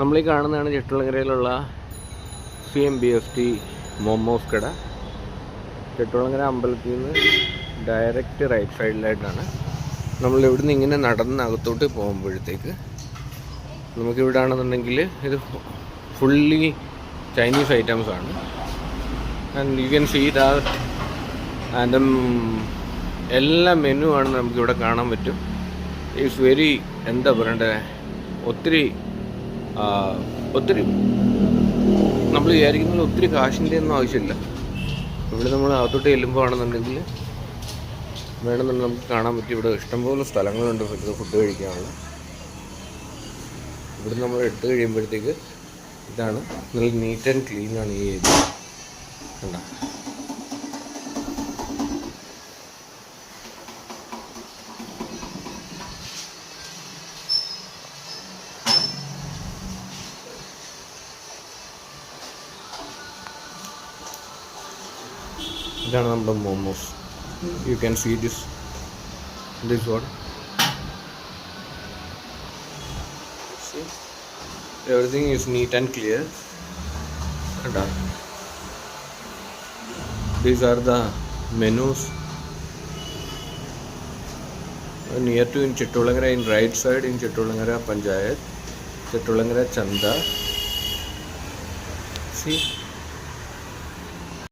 നമ്മളീ കാണുന്നതാണ് ചെട്ടുളങ്ങരയിലുള്ള CMBFT മോമോസ് കട. ചെട്ടുളങ്ങര അമ്പലത്തിൽ നിന്ന് ഡയറക്റ്റ് റൈറ്റ് സൈഡിലായിട്ടാണ്. നമ്മൾ ഇവിടുന്ന് ഇങ്ങനെ നടന്ന് അകത്തോട്ട് പോകുമ്പോഴത്തേക്ക് നമുക്കിവിടെ ആണെന്നുണ്ടെങ്കിൽ ഇത് ഫുള്ളി ചൈനീസ് ഐറ്റംസ് ആണ്. And you can see that and എല്ലാ മെനു ആണ് നമുക്കിവിടെ കാണാൻ പറ്റും. ഇറ്റ്സ് വെരി എന്താ പറയണ്ടേ, ഒത്തിരി നമ്മൾ വിചാരിക്കുന്നത് ഒത്തിരി കാശിൻ്റെ ഒന്നും ആവശ്യമില്ല. ഇവിടെ നമ്മൾ അകത്തോട്ട് ചെല്ലുമ്പോൾ ആണെന്നുണ്ടെങ്കിൽ വേണമെന്നുണ്ടെങ്കിൽ നമുക്ക് കാണാൻ പറ്റും ഇവിടെ ഇഷ്ടംപോലെ സ്ഥലങ്ങളുണ്ട് ഫുഡ് കഴിക്കാനുള്ള. ഇവിടെ നമ്മൾ എടുത്തു കഴിയുമ്പോഴത്തേക്ക് ഇതാണ് നല്ല നീറ്റ് ആൻഡ് ക്ലീൻ ആണ് ഈ ഏരിയ. കണ്ടോ? ഇതാണ് നമ്മുടെ momos. You can see this one. Everything is neat and clear. These are the menus near to in Chettulangara, in right side in Chettulangara Panchayat, Chettulangara Chanda. See.